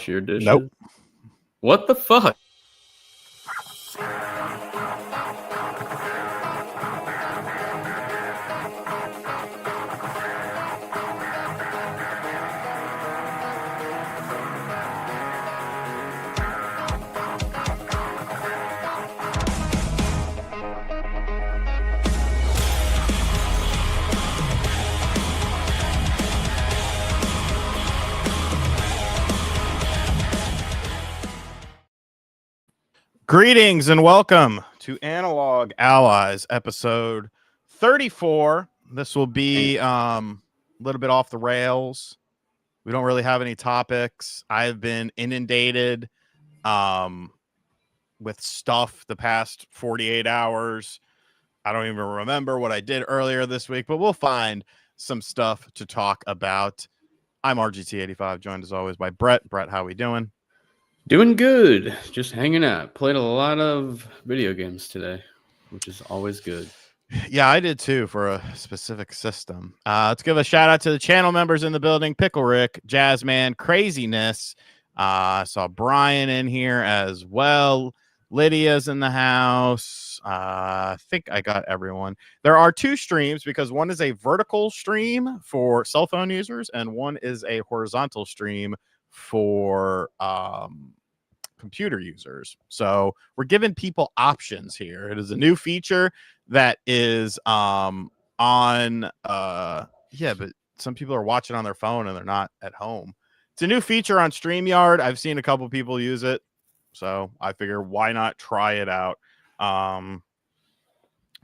wash your dishes? Nope. What the fuck? Greetings and welcome to Analog Allies, episode 34. This will be a little bit off the rails. We don't really have any topics. I've been inundated with stuff the past 48 hours. I don't even remember what I did earlier this week, but we'll find some stuff to talk about. I'm RGT85, joined as always by Brett. Brett, how we doing? Doing good. Just hanging out. Played a lot of video games today, which is always good. Yeah, I did too for a specific system. Let's give a shout out to the channel members in the building: Pickle Rick, Jazzman, Craziness. I saw Brian in here as well. Lydia's in the house. I think I got everyone. There are two streams because one is a vertical stream for cell phone users and one is a horizontal stream for computer users. So we're giving people options here. It is a new feature that is but some people are watching on their phone and they're not at home. It's a new feature on StreamYard. I've seen a couple people use it, so I figure why not try it out.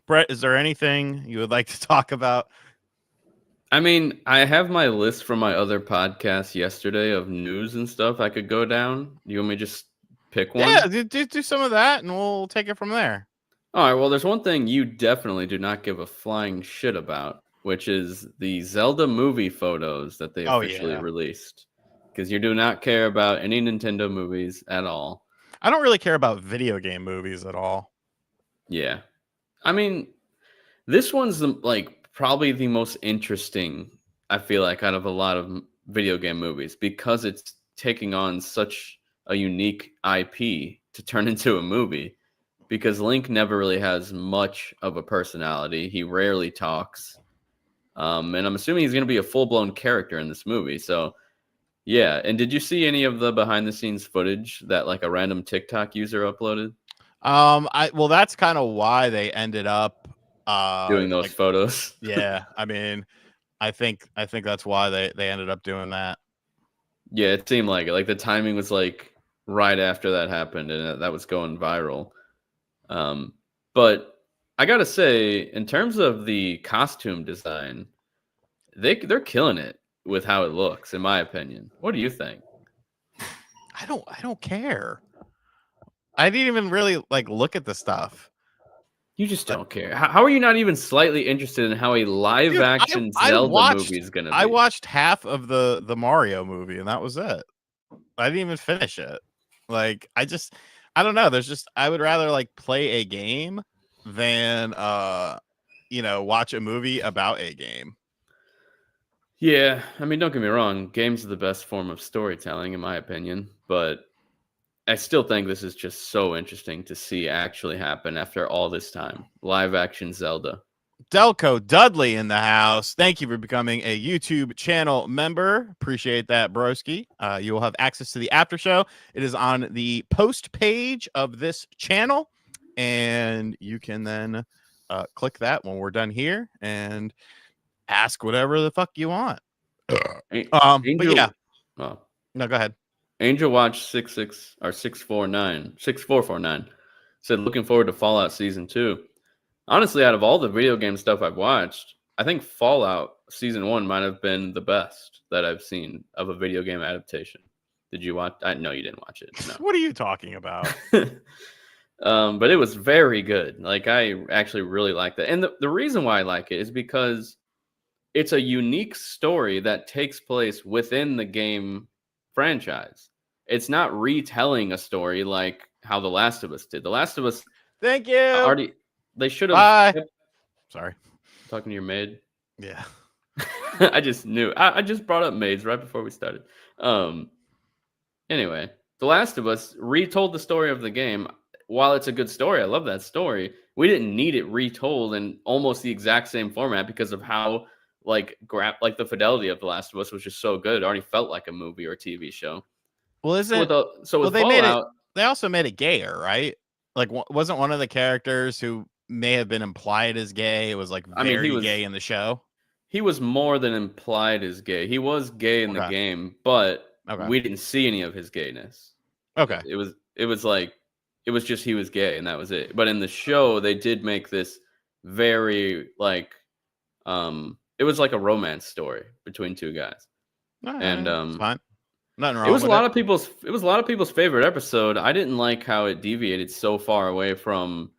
Brett, is there anything you would like to talk about? I mean, I have my list from my other podcast yesterday of news and stuff I could go down. You want me to just pick one? Yeah, do some of that and we'll take it from there. All right, well, there's one thing you definitely do not give a flying shit about, which is the Zelda movie photos that they officially released. Because you do not care about any Nintendo movies at all. I don't really care about video game movies at all. Yeah. I mean, this one's probably the most interesting, I feel like, out of a lot of video game movies because it's taking on such a unique IP to turn into a movie. Because Link never really has much of a personality. He rarely talks. And I'm assuming he's going to be a full-blown character in this movie. So, yeah. And did you see any of the behind-the-scenes footage that like a random TikTok user uploaded? Well, that's kind of why they ended up doing those photos. Yeah, I mean, I think that's why they ended up doing that. Yeah, it seemed like it. Like the timing was like right after that happened, and that was going viral. But I gotta say, in terms of the costume design, they're killing it with how it looks, in my opinion. What do you think? I don't care. I didn't even really look at the stuff. You just don't care. How are you not even slightly interested in how a live-action Zelda movie is gonna be? I watched half of the Mario movie, and that was it. I didn't even finish it. I don't know. I would rather play a game than watch a movie about a game. Yeah, I mean, don't get me wrong. Games are the best form of storytelling, in my opinion, but I still think this is just so interesting to see actually happen after all this time. Live action Zelda. Delco Dudley in the house. Thank you for becoming a YouTube channel member. Appreciate that, broski. You will have access to the after show. It is on the post page of this channel, and you can then click that when we're done here and ask whatever the fuck you want. But yeah. Oh. No, go ahead. Angel Watch 6449 said, looking forward to Fallout Season 2. Honestly, out of all the video game stuff I've watched, I think Fallout Season 1 might have been the best that I've seen of a video game adaptation. Did you watch? No, you didn't watch it. No. What are you talking about? But it was very good. I actually really liked it. And the reason why I like it is because it's a unique story that takes place within the game franchise. It's not retelling a story like how The Last of Us did. The Last of Us. Thank you. They should have. Sorry. Talking to your maid. Anyway, The Last of Us retold the story of the game. While it's a good story, I love that story. We didn't need it retold in almost the exact same format because of how like the fidelity of The Last of Us was just so good. It already felt like a movie or TV show. Well, isn't So well with they made it. Fallout, They also made it gayer, right? Like, wasn't one of the characters who may have been implied as gay? It was like I mean, very gay in the show. he was more than implied as gay. He was gay in the Okay. game, but Okay. we didn't see any of his gayness. Okay. It was like it was just he was gay and that was it. But in the show, they did make this very like it was like a romance story between two guys. And It's fine. Nothing wrong it was with a lot of people's favorite episode. I didn't like how it deviated so far away from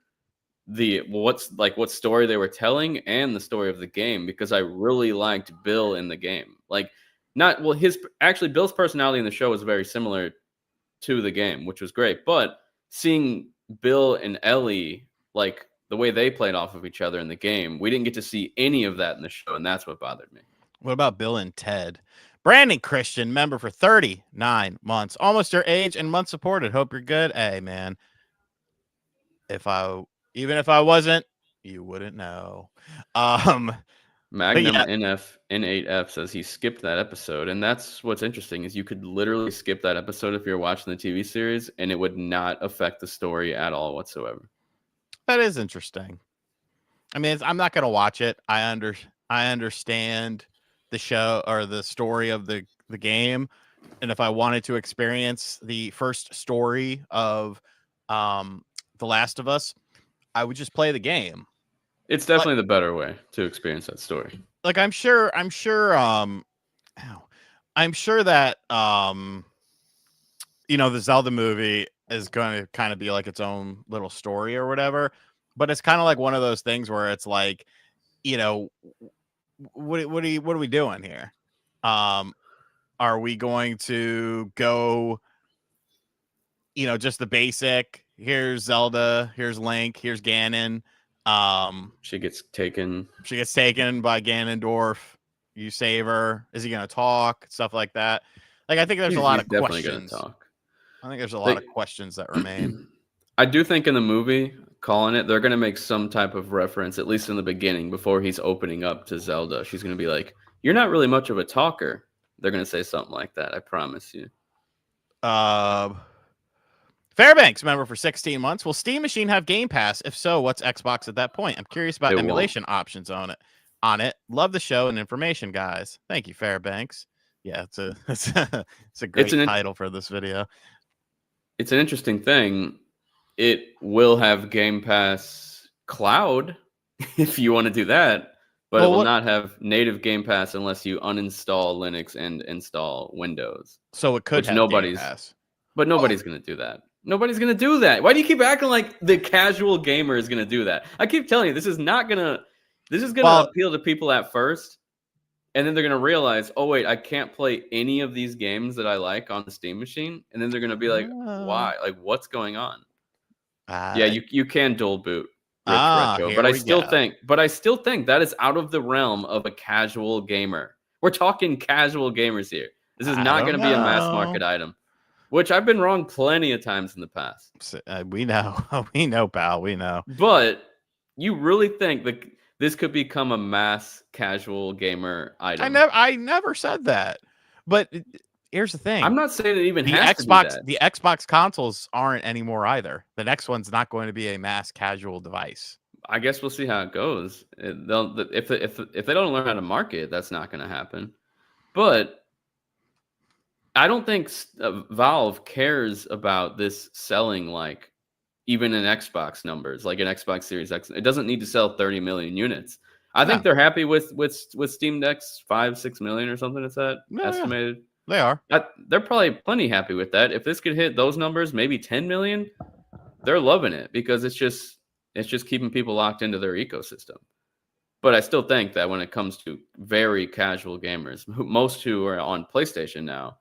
what story they were telling and the story of the game, because I really liked Bill in the game. Like not well his actually Bill's personality in the show was very similar to the game, which was great. But seeing Bill and Ellie, like the way they played off of each other in the game, we didn't get to see any of that in the show, and that's what bothered me. What about Bill and Ted? Brandon Christian, member for 39 months, almost your age and month supported. Hope you're good. Hey, man. Even if I wasn't, you wouldn't know. Magnum yeah. N8F says he skipped that episode, and that's what's interesting is you could literally skip that episode if you're watching the TV series, and it would not affect the story at all whatsoever. That is interesting. I mean, I'm not going to watch it. I understand the show or the story of the game, and if I wanted to experience the first story of The Last of Us, I would just play the game. It's definitely the better way to experience that story. Like I'm sure that the Zelda movie is going to kind of be like its own little story or whatever, but it's kind of like one of those things where it's like, what are we doing here? Are we going to go, just the basic, here's Zelda, here's Link, here's Ganon. She gets taken by Ganondorf. You save her. Is he going to talk? Stuff like that. Like, I think there's a lot of questions. Talk. I think there's a lot of questions that remain. I do think in the movie, calling it, they're going to make some type of reference, at least in the beginning, before he's opening up to Zelda. She's going to be like, "You're not really much of a talker." They're going to say something like that. I promise you. Fairbanks, member for 16 months. Will Steam Machine have Game Pass? If so, what's Xbox at that point? I'm curious about emulation options on it. Love the show and information, guys. Thank you, Fairbanks. Yeah, it's a great title for this video. It's an interesting thing. It will have Game Pass Cloud if you want to do that, but it will not have native Game Pass unless you uninstall Linux and install Windows. So it could have Game Pass. But nobody's going to do that. Nobody's going to do that. Why do you keep acting like the casual gamer is going to do that? I keep telling you, this is going to appeal to people at first, and then they're going to realize, oh, wait, I can't play any of these games that I like on the Steam machine. And then they're going to be like, why? Like, what's going on? Yeah, you can dual boot retro, but I still think that is out of the realm of a casual gamer. We're talking casual gamers here. This is not going to be a mass market item. Which I've been wrong plenty of times in the past. We know, pal. We know. But you really think that this could become a mass casual gamer item? I never said that. But here's the thing. I'm not saying it even has to be that. The Xbox consoles aren't anymore either. The next one's not going to be a mass casual device. I guess we'll see how it goes. If they don't learn how to market, that's not going to happen. But I don't think Valve cares about this selling like even in Xbox numbers, like an Xbox Series X. It doesn't need to sell 30 million units. I think they're happy with Steam Deck's 5-6 million or something. It's that estimated. They are. They're probably plenty happy with that. If this could hit those numbers, maybe 10 million, they're loving it because it's just keeping people locked into their ecosystem. But I still think that when it comes to very casual gamers, most who are on PlayStation now,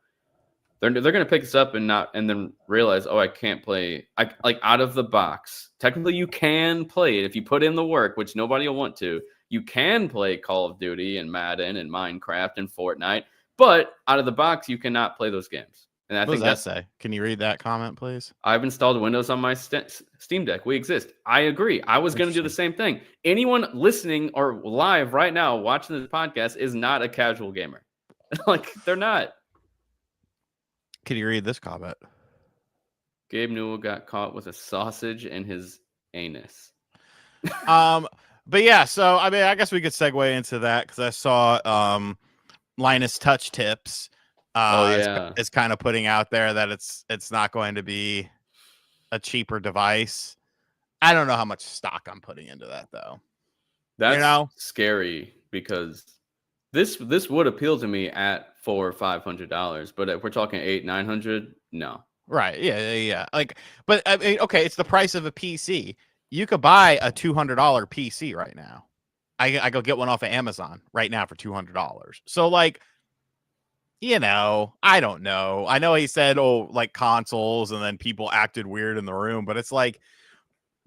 they're going to pick this up and then realize, oh, I can't play like out of the box. Technically, you can play it if you put in the work, which nobody will want to. You can play Call of Duty and Madden and Minecraft and Fortnite, but out of the box, you cannot play those games. And I What does think that that's say? Can you read that comment, please? I've installed Windows on my Steam Deck. We exist. I agree. I was going to do the same thing. Anyone listening or live right now watching this podcast is not a casual gamer. Like, they're not. Can you read this comment? Gabe Newell got caught with a sausage in his anus. But yeah, so I mean, I guess we could segue into that because I saw Linus Touch Tips is kind of putting out there that it's not going to be a cheaper device. I don't know how much stock I'm putting into that though. That's scary because this would appeal to me at $400 or $500, but if we're talking $800-900, no. Right? Yeah. Like, but I mean, okay, it's the price of a PC. You could buy a $200 PC right now. I go get one off of Amazon right now for $200. So like, I don't know. I know he said, oh, like consoles, and then people acted weird in the room, but it's like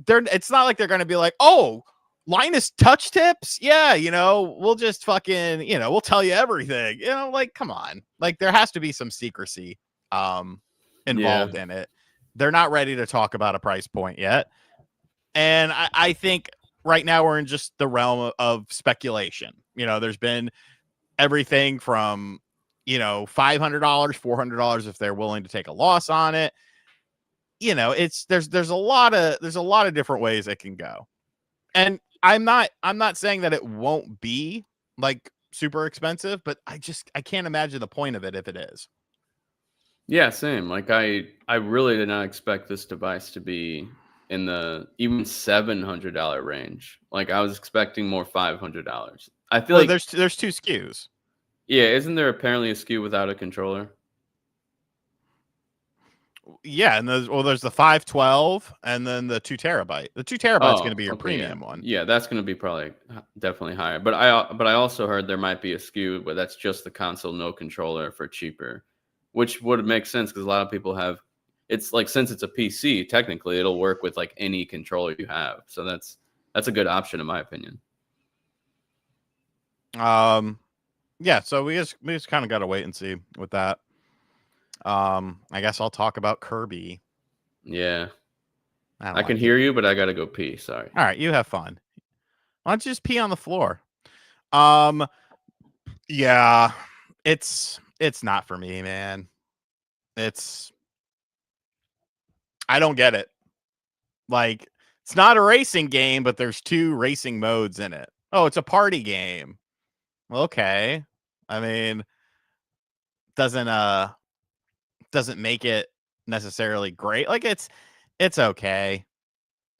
it's not like they're going to be like, oh, Linus Touch Tips. Yeah. We'll just fucking, we'll tell you everything, like, come on. Like there has to be some secrecy involved in it. They're not ready to talk about a price point yet. And I think right now we're in just the realm of speculation. There's been everything from, $500, $400 if they're willing to take a loss on it. There's a lot of different ways it can go. And I'm not saying that it won't be like super expensive, but I can't imagine the point of it if it is. Yeah, same. Like I really did not expect this device to be in the even $700 range. Like I was expecting more $500. I feel like there's two SKUs. Yeah, isn't there apparently a SKU without a controller? Yeah, and there's the 512 and then the 2 terabyte. The 2 terabyte is going to be your premium one. Yeah, that's going to be probably definitely higher. But I also heard there might be a SKU where that's just the console, no controller for cheaper, which would make sense because a lot of people have. It's like since it's a PC, technically it'll work with like any controller you have. So that's a good option in my opinion. Yeah, so we just kind of got to wait and see with that. I guess I'll talk about Kirby. Yeah. I can hear you, but I got to go pee. Sorry. All right, you have fun. Why don't you just pee on the floor? Yeah, it's not for me, man. I don't get it. Like, it's not a racing game, but there's 2 racing modes in it. Oh, it's a party game. Okay. I mean, doesn't make it necessarily great. Like it's okay.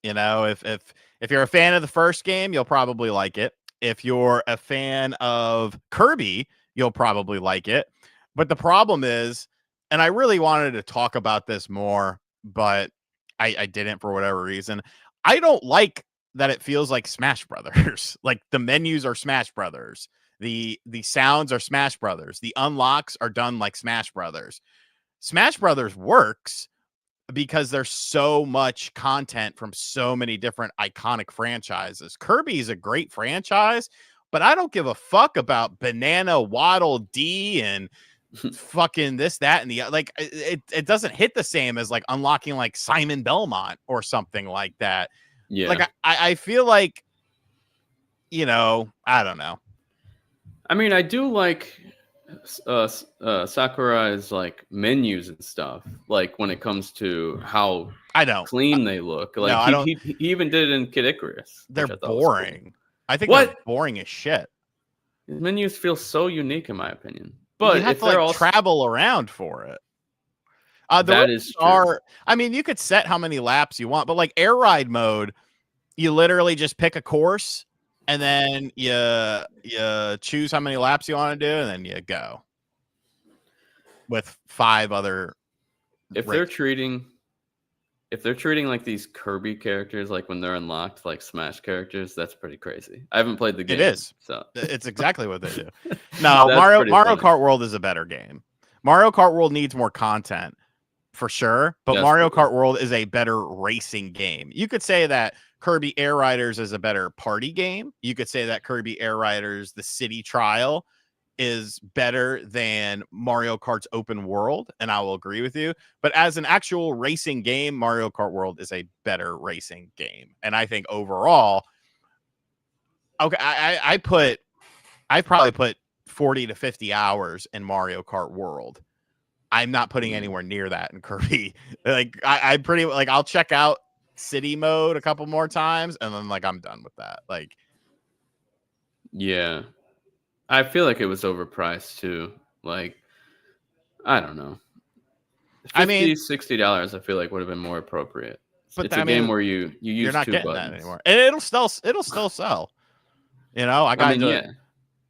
If you're a fan of the first game, you'll probably like it. If you're a fan of Kirby, you'll probably like it. But the problem is, and I really wanted to talk about this more, but I didn't for whatever reason. I don't like that it feels like Smash Brothers. Like the menus are Smash Brothers. The sounds are Smash Brothers. The unlocks are done like Smash Brothers. Smash Brothers works because there's so much content from so many different iconic franchises. Kirby is a great franchise, but I don't give a fuck about Banana Waddle Dee and fucking this, that, and the like. It doesn't hit the same as like unlocking like Simon Belmont or something like that. Yeah. Like I feel like, I don't know. I mean, I do like Sakurai's like menus and stuff. Like when it comes to how clean they look. Like no, he even did it in Kid Icarus. They're boring. Cool. I think they're boring as shit. His menus feel so unique, in my opinion. But you have if to they're like travel around for it. That is true. I mean, you could set how many laps you want, but like air ride mode, you literally just pick a course. And then you choose how many laps you want to do, and then you go with 5 other. If they're treating like these Kirby characters, like when they're unlocked, like Smash characters, that's pretty crazy. I haven't played the game. It is. So it's exactly what they do. No, Mario Kart World is a better game. Mario Kart World needs more content for sure, but Mario Kart World is a better racing game. You could say that Kirby Air Riders is a better party game. You could say that Kirby Air Riders, the City Trial, is better than Mario Kart's open world, and I will agree with you. But as an actual racing game, Mario Kart World is a better racing game. And I think overall, okay, I probably put 40 to 50 hours in Mario Kart World. I'm not putting anywhere near that in Kirby. Like I pretty like I'll check out city mode a couple more times and then like I'm done with that. Like Yeah. I feel like it was overpriced too. Like, I don't know. I mean, $60 I feel like would have been more appropriate. but It's a game where you use you're not two getting buttons. that anymore. And it'll still sell. You know, I mean, yeah.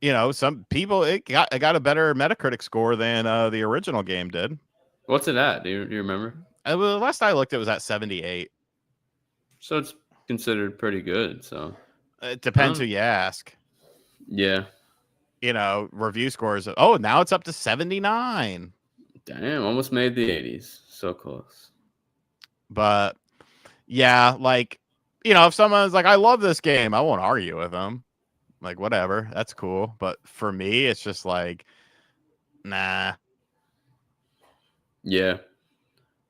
You know, some people it got a better Metacritic score than the original game did. What's it at? Do you remember? The last I looked, it was at 78. So it's considered pretty good. So it depends who you ask. Yeah. You know, review scores. Oh, now it's up to 79. Damn, almost made the 80s. So close. But yeah, like, you know, if someone's like, I love this game, I won't argue with them. Like, whatever, that's cool. But for me, it's just like, nah. Yeah.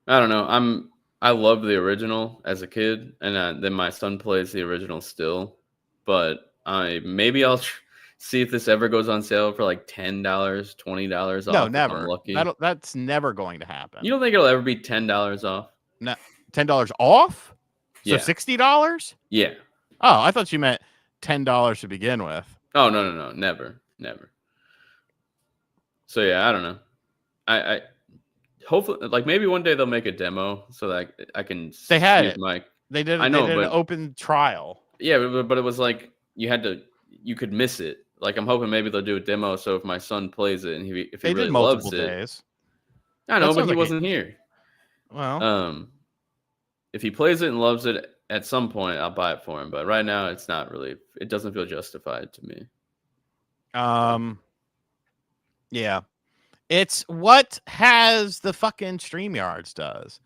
I don't know. I love the original as a kid, and then my son plays the original still. But maybe I'll see if this ever goes on sale for like $10, $20 off. No, never. I'm lucky. That's never going to happen. You don't think it'll ever be $10 off? No, $10 off? So Yeah. $60? Yeah. Oh, I thought you meant $10 to begin with. Oh, no. Never. So yeah, I don't know. I hopefully, like, maybe one day they'll make a demo so that I can. They had use it. They did. I know, they did but an open trial. Yeah, but it was like you could miss it. Like, I'm hoping maybe they'll do a demo so if my son plays it and if he really loves it. Days. I know, but he wasn't here. Well, if he plays it and loves it at some point, I'll buy it for him. But right now, it's not really. It doesn't feel justified to me. Yeah. It's what has the fucking StreamYards does.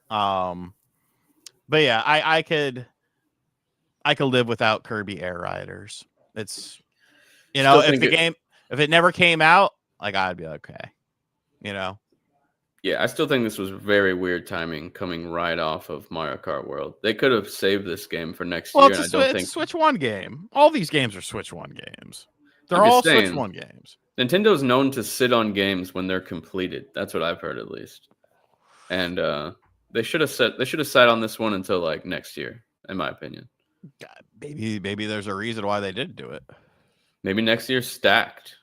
But yeah, I could live without Kirby Air Riders. It's, you know, if it never came out, like, I'd be okay. You know. Yeah, I still think this was very weird timing coming right off of Mario Kart World. They could have saved this game for next year. It's a Switch 1 game. All these games are Switch 1 games. They're all Switch 1 games. Nintendo's known to sit on games when they're completed. That's what I've heard, at least. And they should have sat on this one until like next year, in my opinion. God, maybe there's a reason why they didn't do it. Maybe next year's stacked.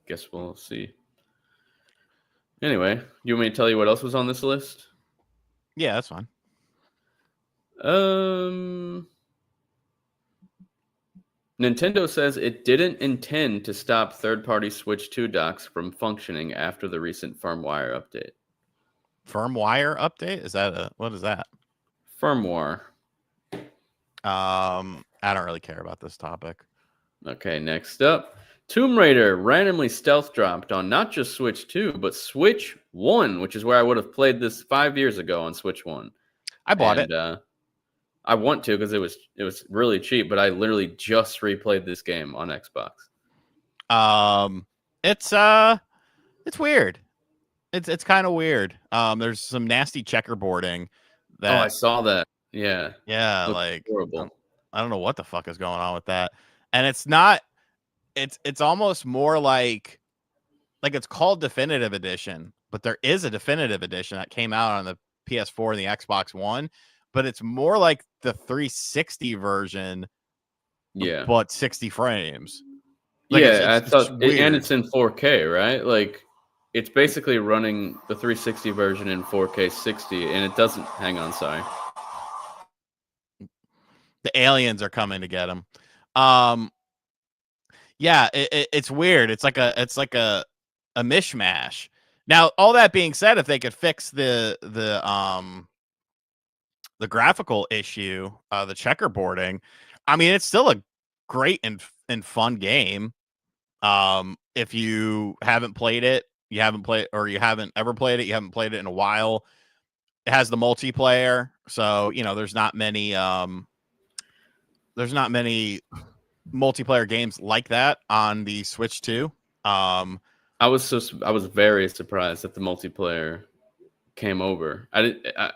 Guess we'll see. Anyway, you want me to tell you what else was on this list? Yeah, that's fine. Nintendo says it didn't intend to stop third-party Switch 2 docks from functioning after the recent firmware update. Firmware update? What is that? Firmware. I don't really care about this topic. Okay, next up. Tomb Raider randomly stealth dropped on not just Switch 2, but Switch 1, which is where I would have played this 5 years ago on Switch 1. I bought it. I want to because it was really cheap, but I literally just replayed this game on Xbox. It's weird. It's kind of weird. There's some nasty checkerboarding. I saw that. Yeah. Yeah, like horrible. I don't know what the fuck is going on with that. And it's not. It's almost more like it's called Definitive Edition, but there is a Definitive Edition that came out on the PS4 and the Xbox One, but it's more like the 360 version. Yeah, but 60 frames. Like, I thought, and it's in 4K, right? Like, it's basically running the 360 version in 4K 60, and it doesn't. Hang on, sorry. The aliens are coming to get him. Yeah, it's weird. It's like a mishmash. Now, all that being said, if they could fix the graphical issue, the checkerboarding, I mean, it's still a great and fun game. If you haven't played it, you haven't ever played it, you haven't played it in a while. It has the multiplayer, so you know there's not many multiplayer games like that on the Switch too. I was very surprised that the multiplayer came over.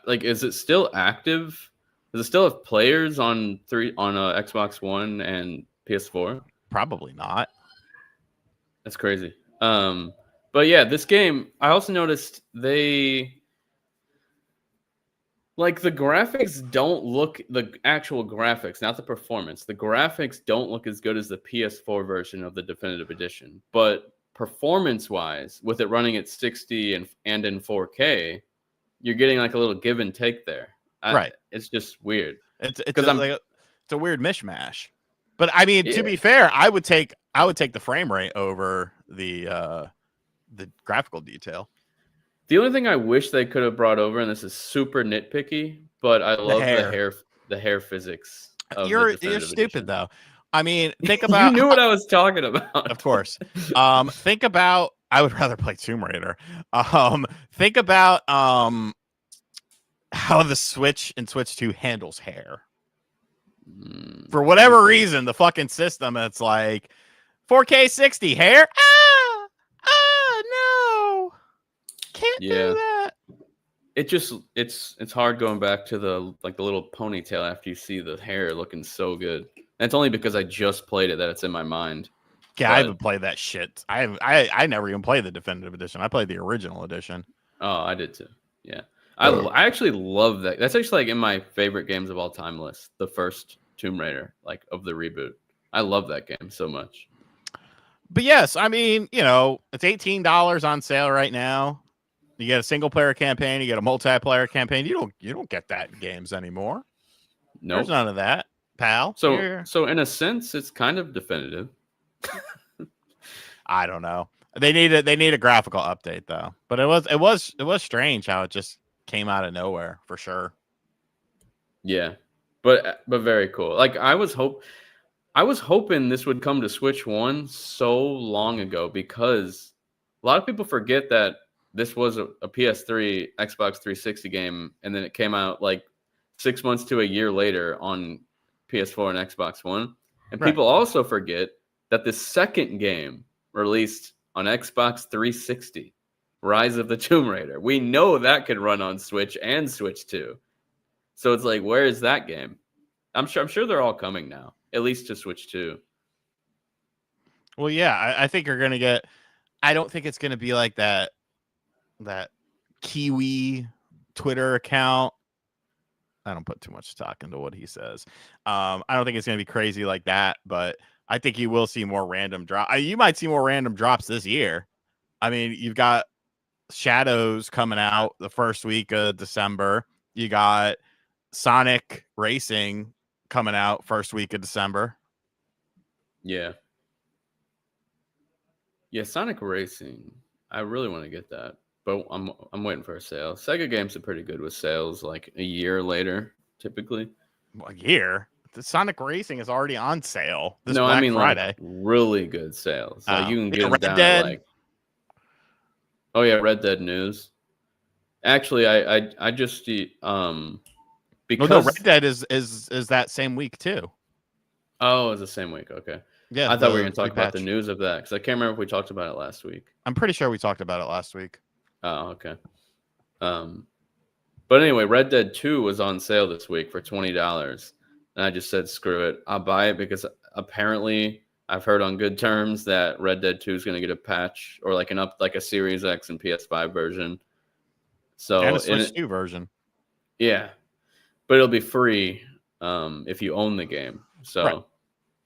Like, is it still active? Does it still have players on Xbox One and PS4? Probably not. That's crazy. But yeah, this game, I also noticed the graphics don't look, the actual graphics, not the performance. The graphics don't look as good as the PS4 version of the Definitive Edition. But performance-wise, with it running at 60 and in 4K, you're getting like a little give and take there. Right. It's just weird. It's a weird mishmash. But I mean, to be fair, I would take the frame rate over the graphical detail. The only thing I wish they could have brought over, and this is super nitpicky, but I love the hair physics. You're stupid though. I mean, think about. You knew what I was talking about. Of course. Think about. I would rather play Tomb Raider. Think about how the Switch and Switch 2 handles hair. For whatever reason, the fucking system, it's like 4K 60 hair. No, can't do that. It's hard going back to the little ponytail after you see the hair looking so good. And it's only because I just played it that it's in my mind. Yeah, I haven't played that shit. I never even played the Definitive Edition. I played the original edition. Oh, I did too. Yeah. I actually love that. That's actually like in my favorite games of all time list. The first Tomb Raider, like of the reboot. I love that game so much. But yes, I mean, you know, it's $18 on sale right now. You get a single player campaign, you get a multiplayer campaign. You don't get that in games anymore. No, There's none of that, pal. So in a sense, it's kind of definitive. I don't know. They need a graphical update though. But it was strange how it just came out of nowhere for sure. Yeah. But very cool. Like I was hoping this would come to Switch 1 so long ago, because a lot of people forget that this was a PS3, Xbox 360 game, and then it came out like 6 months to a year later on PS4 and Xbox One. And people also forget that the second game released on Xbox 360, Rise of the Tomb Raider, we know that could run on Switch and Switch 2. So it's like, where is that game? I'm sure they're all coming now, at least to Switch 2. Well, yeah, I think you're gonna get. I don't think it's gonna be like that Kiwi Twitter account. I don't put too much stock into what he says. I don't think it's gonna be crazy like that, but I think you will see more random drop. You might see more random drops this year. I mean, you've got Shadows coming out the first week of December. You got Sonic Racing coming out first week of December. Yeah. Yeah, Sonic Racing. I really want to get that, but I'm waiting for a sale. Sega games are pretty good with sales, like a year later, typically. A year? The Sonic Racing is already on sale this Black Friday. Like really good sales. Like you can get them Red down Dead. At like. Oh yeah, Red Dead News. Actually, I just because Red Dead is that same week too. Oh, it's the same week. Okay. Yeah, I thought we were going to talk about the news of that because I can't remember if we talked about it last week. I'm pretty sure we talked about it last week. Oh, okay. But anyway, Red Dead 2 was on sale this week for $20, and I just said screw it. I'll buy it because apparently I've heard on good terms that Red Dead 2 is going to get a patch or like a Series X and PS5 version. So and a Switch 2 version. Yeah, but it'll be free if you own the game. So. Right.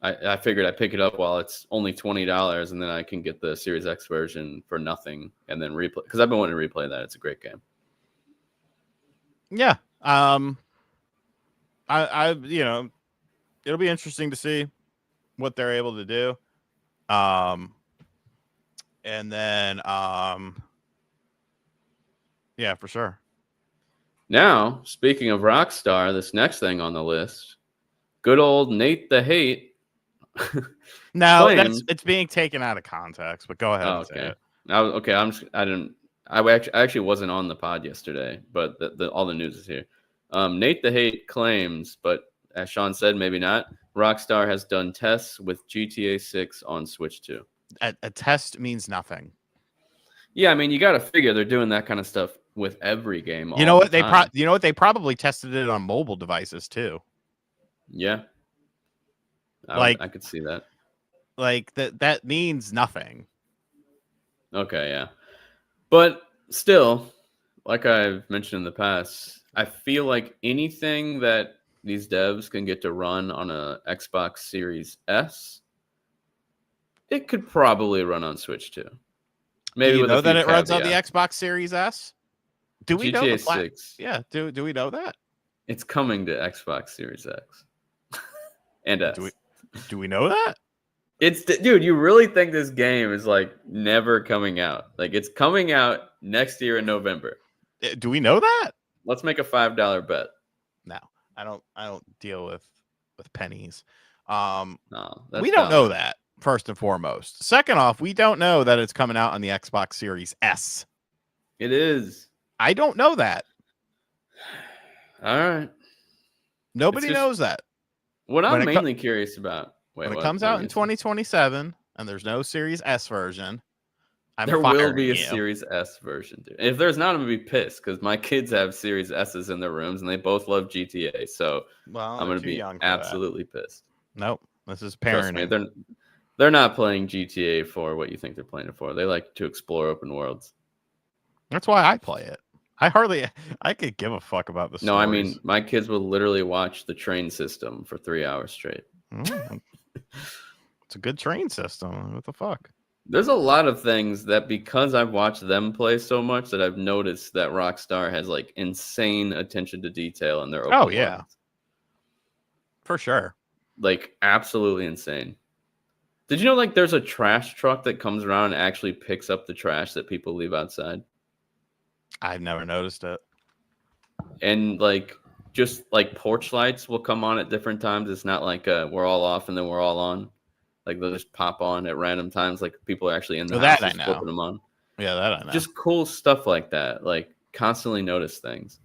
I figured I'd pick it up while it's only $20, and then I can get the Series X version for nothing, and then replay, because I've been wanting to replay that. It's a great game. Yeah. I you know, it'll be interesting to see what they're able to do. And then yeah, for sure. Now, speaking of Rockstar, this next thing on the list, good old Nate the Hate. No, it's being taken out of context, but go ahead. Oh, okay. I actually wasn't on the pod yesterday, but all the news is here. Nate the Hate claims, but as Sean said, maybe not, Rockstar has done tests with GTA 6 on Switch 2. A test means nothing. Yeah, I mean, you got to figure they're doing that kind of stuff with every game. You know what time. they probably tested it on mobile devices too. Yeah, I could see that. Like that means nothing. Okay, yeah, but still, like I've mentioned in the past, I feel like anything that these devs can get to run on a Xbox Series S, it could probably run on Switch too. Maybe do you with know a few that it runs on the caveats. Xbox Series S? Do we know GTA the 6? Yeah, do we know that? It's coming to Xbox Series X and S. Do we know that? Dude, you really think this game is like never coming out? Like it's coming out next year in November. Do we know that? Let's make a $5 bet. No, I don't deal with pennies. No, we don't know that, first and foremost. Second off, we don't know that it's coming out on the Xbox Series S. It is. I don't know that. All right. Nobody knows that. What I'm mainly curious about. When it comes out in 2027 and there's no Series S version, there will be a Series S version, dude. If there's not, I'm gonna be pissed because my kids have Series S's in their rooms and they both love GTA. So I'm gonna be absolutely pissed. Nope, this is parenting. Trust me, they're not playing GTA for what you think they're playing it for. They like to explore open worlds. That's why I play it. I could give a fuck about the stories. No, I mean my kids will literally watch the train system for 3 hours straight. It's a good train system. What the fuck? There's a lot of things that because I've watched them play so much that I've noticed that Rockstar has like insane attention to detail in their open worlds. For sure. Like absolutely insane. Did you know like there's a trash truck that comes around and actually picks up the trash that people leave outside? I've never noticed it. And like just like porch lights will come on at different times. It's not like we're all off and then we're all on. Like they'll just pop on at random times. Like people are actually in the house just flipping them on. Yeah, that I know. Just cool stuff like that. Like constantly notice things.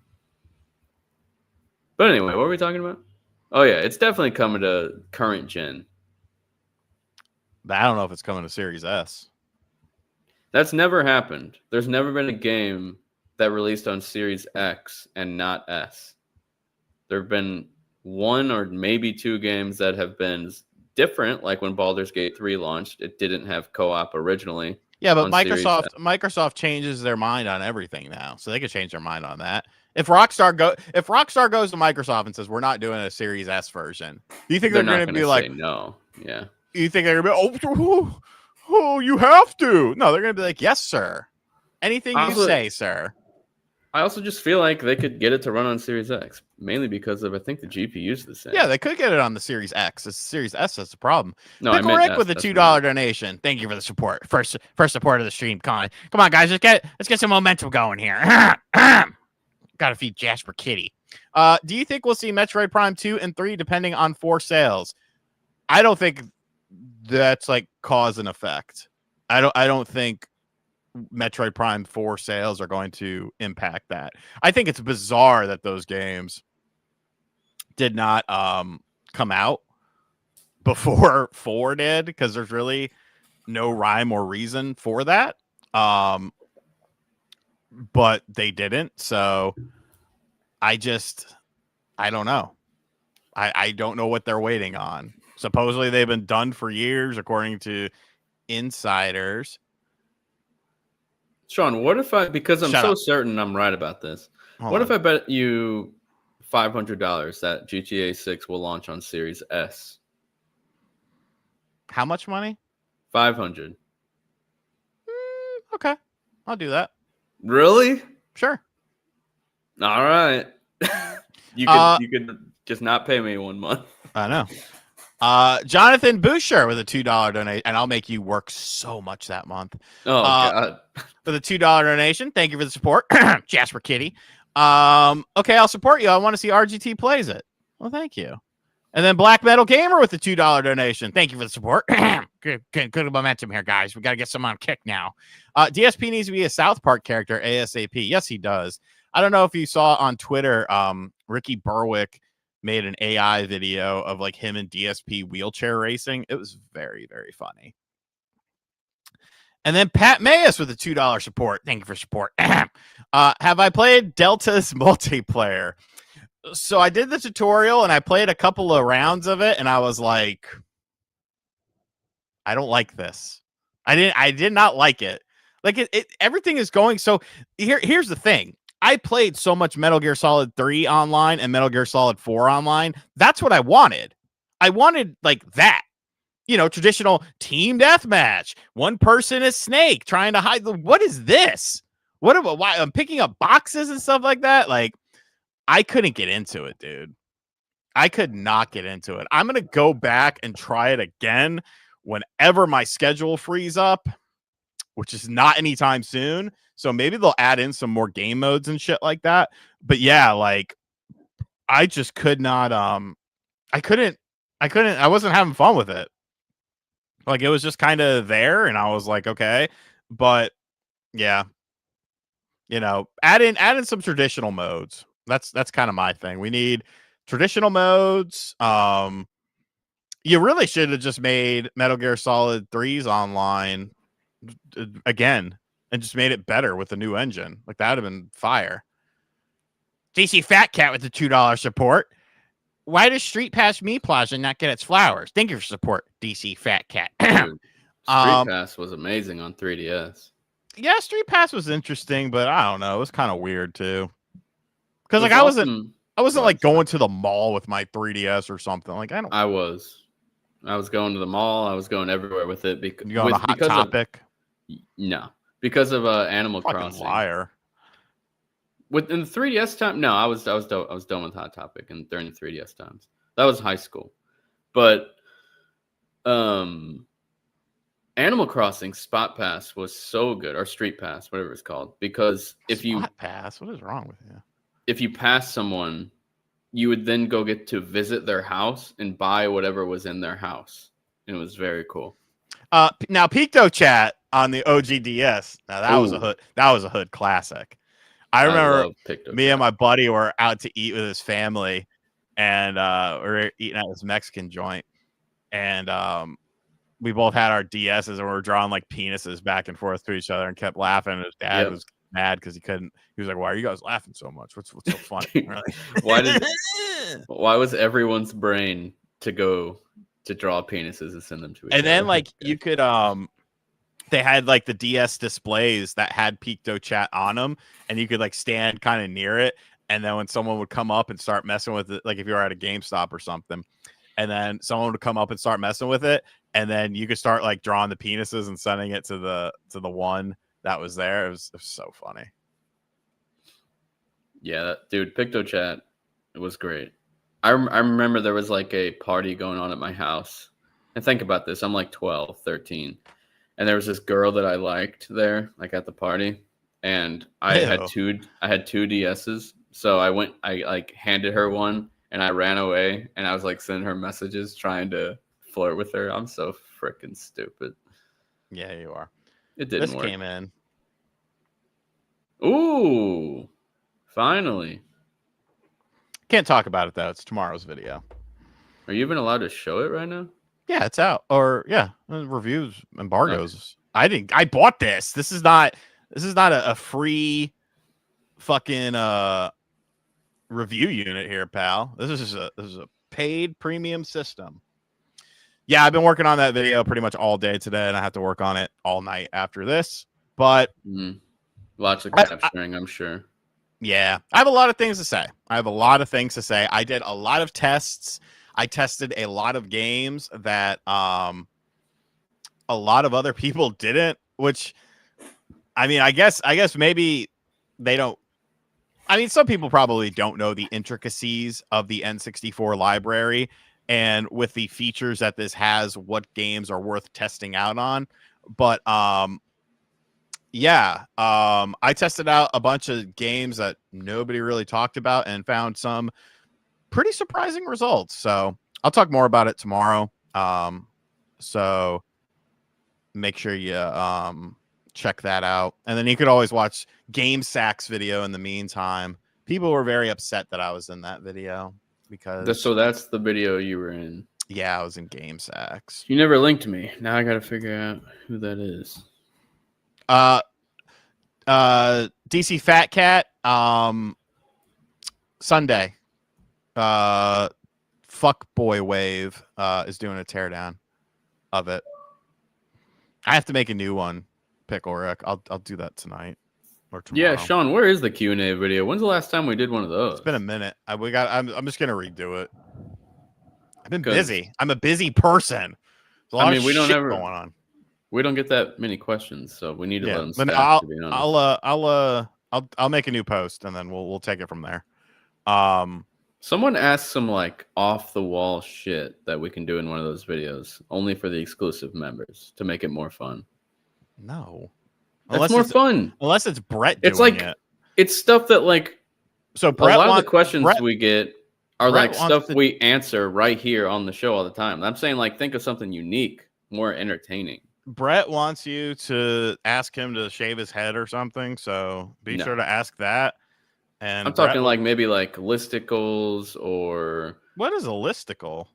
But anyway, what were we talking about? Oh yeah, it's definitely coming to current gen. I don't know if it's coming to Series S. That's never happened. There's never been a game that released on Series X and not S. There have been one or maybe two games that have been different, like when Baldur's Gate 3 launched. It didn't have co-op originally. Yeah, but Microsoft changes their mind on everything now, so they could change their mind on that. If Rockstar goes to Microsoft and says we're not doing a Series S version, do you think they're going to be like no? Yeah. You think they're going to be oh, you have to? No, they're going to be like, yes, sir. Anything you say, sir. I also just feel like they could get it to run on Series X, mainly because of I think the GPU's the same. Yeah, they could get it on the Series X. It's Series S that's the problem. No, Pickle Rick with a $2 donation. Thank you for the support. First support of the stream. Come on, guys. Let's get some momentum going here. Gotta feed Jasper Kitty. Do you think we'll see Metroid Prime 2 and 3 depending on 4 sales? I don't think that's like cause and effect. I don't think Metroid Prime 4 sales are going to impact that. I think it's bizarre that those games did not come out before 4 did, because there's really no rhyme or reason for that. But they didn't, so I don't know. I don't know what they're waiting on. Supposedly they've been done for years, according to insiders. Sean, what if because I'm so certain I'm right about this. What if I bet you $500 that GTA 6 will launch on Series S? How much money? 500. Okay, I'll do that. Really? Sure. All right. You could just not pay me 1 month. I know. Jonathan Boucher with a $2 donation, and I'll make you work so much that month. Oh God. For the $2 donation. Thank you for the support. Jasper Kitty. Okay, I'll support you. I want to see RGT plays it. Well, thank you. And then Black Metal Gamer with the $2 donation. Thank you for the support. Good momentum here, guys. We got to get some on kick now. DSP needs to be a South Park character ASAP. Yes, he does. I don't know if you saw on Twitter, Ricky Berwick made an AI video of like him and DSP wheelchair racing. It was very, very funny. And then Pat Mayes with a $2 support. Thank you for support. Have I played Delta's multiplayer? So I did the tutorial and I played a couple of rounds of it, and I was like, I don't like this. I did not like it. Like everything is going. So here's the thing. I played so much Metal Gear Solid 3 online and Metal Gear Solid 4 online. That's what I wanted. I wanted like that. You know, traditional team deathmatch. One person is Snake trying to hide the. What is this? Why I'm picking up boxes and stuff like that? Like, I couldn't get into it, dude. I could not get into it. I'm gonna go back and try it again whenever my schedule frees up, which is not anytime soon. So maybe they'll add in some more game modes and shit like that. But yeah, like I just could not. I wasn't having fun with it. Like it was just kind of there, and I was like, okay, but yeah, you know, add in some traditional modes. That's kind of my thing. We need traditional modes. You really should have just made Metal Gear Solid 3's online again and just made it better with the new engine. Like that would have been fire. DC Fat Cat with the $2 support. Why does Street Pass Me Plaza not get its flowers? Thank you for support, DC Fat Cat. Dude, Street Pass was amazing on 3DS. Yeah, Street Pass was interesting, but I don't know. It was kind of weird too. Because like I wasn't like going to the mall with my 3DS or something. Like I was going to the mall. I was going everywhere with it because you on a Hot Topic. No, because of Animal Crossing. Liar. Within the 3DS time, no, I was done with Hot Topic and during the 3DS times. That was high school, but Animal Crossing Spot Pass was so good, or Street Pass, whatever it's called, because Spot Pass, what is wrong with you? If you pass someone, you would then go get to visit their house and buy whatever was in their house. It was very cool. Now Picto Chat on the OGDS. Now that was a hood. That was a hood classic. I remember me and my buddy were out to eat with his family, and we were eating at this Mexican joint, and we both had our DSs and we were drawing like penises back and forth to each other and kept laughing. And his dad was mad because he couldn't. He was like, "Why are you guys laughing so much? What's so funny?" Why was everyone's brain to go to draw penises and send them to each other? And then like you could they had like the DS displays that had Picto Chat on them, and you could like stand kind of near it, and then when someone would come up and start messing with it, like if you were at a GameStop or something, and then someone would come up and start messing with it, and then you could start like drawing the penises and sending it to the one that was there. It was so funny. Yeah, dude, Picto Chat, it was great. I remember there was like a party going on at my house, and think about this, I'm like 12, 13. And there was this girl that I liked there, like at the party, and I had two DSs. So I like handed her one, and I ran away, and I was like sending her messages trying to flirt with her. I'm so freaking stupid. Yeah, you are. It didn't work. This came in. Ooh, finally. Can't talk about it though. It's tomorrow's video. Are you even allowed to show it right now? Yeah, it's out. Or yeah, reviews, embargoes. Okay. I bought this. This is not a free fucking review unit here, pal. This is a paid premium system. Yeah, I've been working on that video pretty much all day today, and I have to work on it all night after this. But lots of capturing, I'm sure. Yeah, I have a lot of things to say. I did a lot of tests. I tested a lot of games that a lot of other people didn't, which I mean, I guess maybe they don't. I mean, some people probably don't know the intricacies of the N64 library and with the features that this has, what games are worth testing out on. But I tested out a bunch of games that nobody really talked about and found some pretty surprising results. So I'll talk more about it tomorrow. So make sure you check that out. And then you could always watch Game Sack's video in the meantime. People were very upset that I was in that video. because So that's the video you were in. yeah, I was in Game Sacks. You never linked me. Now I got to figure out who that is. DC Fat Cat, Sunday. Fuck Boy Wave is doing a teardown of it. I have to make a new one, Pickle Rick. I'll do that tonight or tomorrow. Yeah, Sean, where is the Q&A video? When's the last time we did one of those? It's been a minute. I'm just gonna redo it. I've been busy. I'm a busy person. I mean, we don't shit ever going on. We don't get that many questions, so we need to let them stack, I'll, to be honest. I'll make a new post and then we'll take it from there. Someone asked some like off the wall shit that we can do in one of those videos, only for the exclusive members to make it more fun. No, that's more fun. Unless it's Brett. It's like it's stuff that like. So Brett, a lot of the questions we get are like stuff we answer right here on the show all the time. I'm saying like think of something unique, more entertaining. Brett wants you to ask him to shave his head or something, so be sure to ask that. And I'm talking like maybe like listicles or what is a listicle?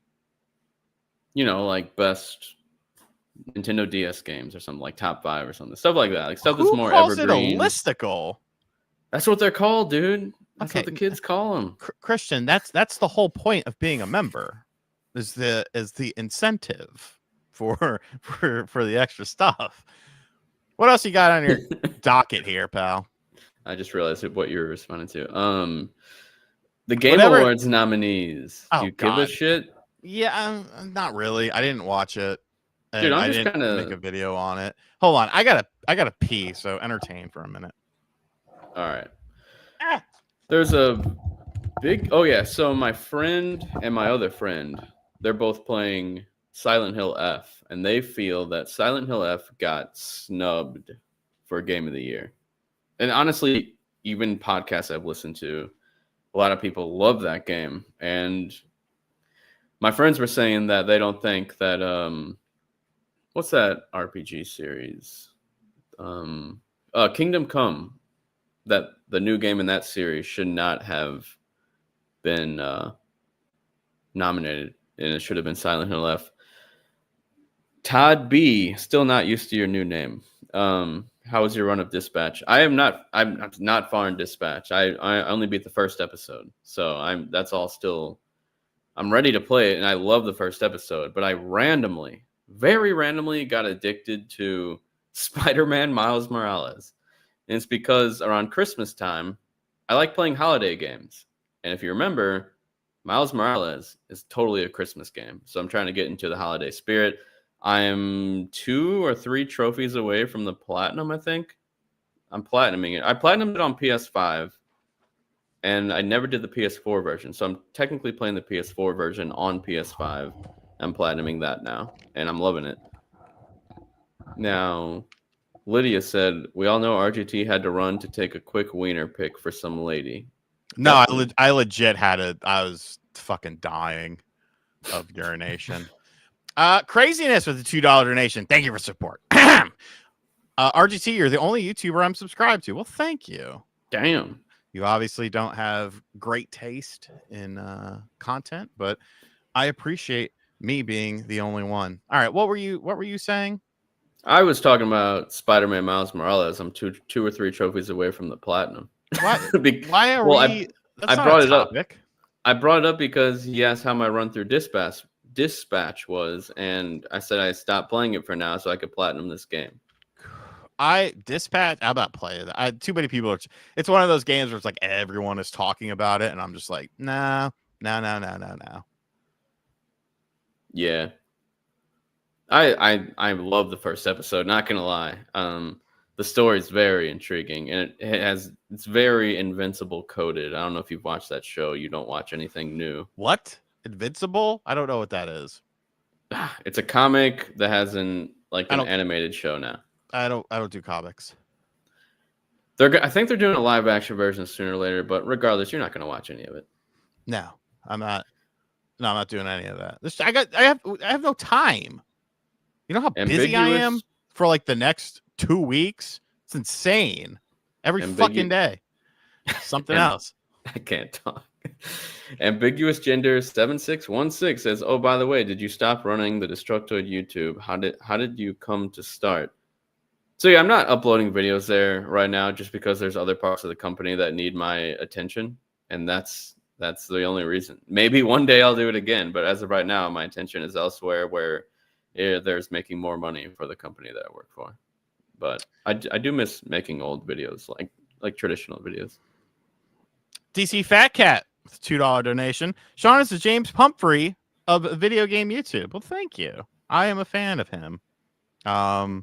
You know, like best Nintendo DS games or something, like top 5 or something, stuff like that. Like stuff that's more evergreen. Who calls it a listicle? That's what they're called, dude. That's what the kids call them. Christian, that's the whole point of being a member. Is the incentive for the extra stuff. What else you got on your docket here, pal? I just realized what you were responding to. The Game Awards nominees. Do you give a shit? Yeah, not really. I didn't watch it. Dude, I didn't make a video on it. Hold on, I gotta pee. So entertain for a minute. All right. There's a big. Oh yeah. So my friend and my other friend, they're both playing Silent Hill F, and they feel that Silent Hill F got snubbed for Game of the Year. And honestly, even podcasts I've listened to, a lot of people love that game. And my friends were saying that they don't think that what's that RPG series? Kingdom Come, that the new game in that series should not have been nominated, and it should have been Silent Hill F. Todd B, still not used to your new name. How was your run of Dispatch? I'm not far in Dispatch. I only beat the first episode, so that's all still. I'm ready to play it, and I love the first episode, but I very randomly got addicted to Spider-Man Miles Morales. And it's because around Christmas time, I like playing holiday games. And if you remember, Miles Morales is totally a Christmas game. So I'm trying to get into the holiday spirit. I am 2 or 3 trophies away from the platinum, I think. I'm platinuming it. I platinumed it on PS5, and I never did the PS4 version. So I'm technically playing the PS4 version on PS5. I'm platinuming that now, and I'm loving it. Now, Lydia said, we all know RGT had to run to take a quick wiener pic for some lady. No, I legit had it. I was fucking dying of urination. Craziness with the $2 donation. Thank you for support. RGT, you're the only YouTuber I'm subscribed to. Well, thank you. Damn. You obviously don't have great taste in content, but I appreciate me being the only one. All right, what were you saying? I was talking about Spider-Man Miles Morales. I'm two or three trophies away from the platinum. Why are we? I brought it up. I brought it up because he asked how my run through Dispatch was, and I said I stopped playing it for now so I could platinum this game. Dispatch. How about play that? Too many people it's one of those games where it's like everyone is talking about it, and I'm just like, no. Yeah. I love the first episode, not gonna lie. The story is very intriguing, and it's very Invincible coded. I don't know if you've watched that show. You don't watch anything new. What? Invincible? I don't know what that is. It's a comic that has an animated show now. I don't do comics. I think they're doing a live action version sooner or later, but regardless, you're not gonna watch any of it. No, I'm not. No, I'm not doing any of that. I have no time. You know how busy I am for like the next 2 weeks? It's insane. Every fucking day. Something else. I can't talk. Ambiguous Gender 7616 says, "Oh, by the way, did you stop running the Destructoid YouTube? How did you come to start?" So yeah, I'm not uploading videos there right now just because there's other parts of the company that need my attention, and that's the only reason. Maybe one day I'll do it again, but as of right now, my attention is elsewhere where there's making more money for the company that I work for. But I do miss making old videos, like traditional videos. DC Fat Cat with $2 donation. Sean is the James Pumphrey of video game YouTube. Well, thank you. I am a fan of him. I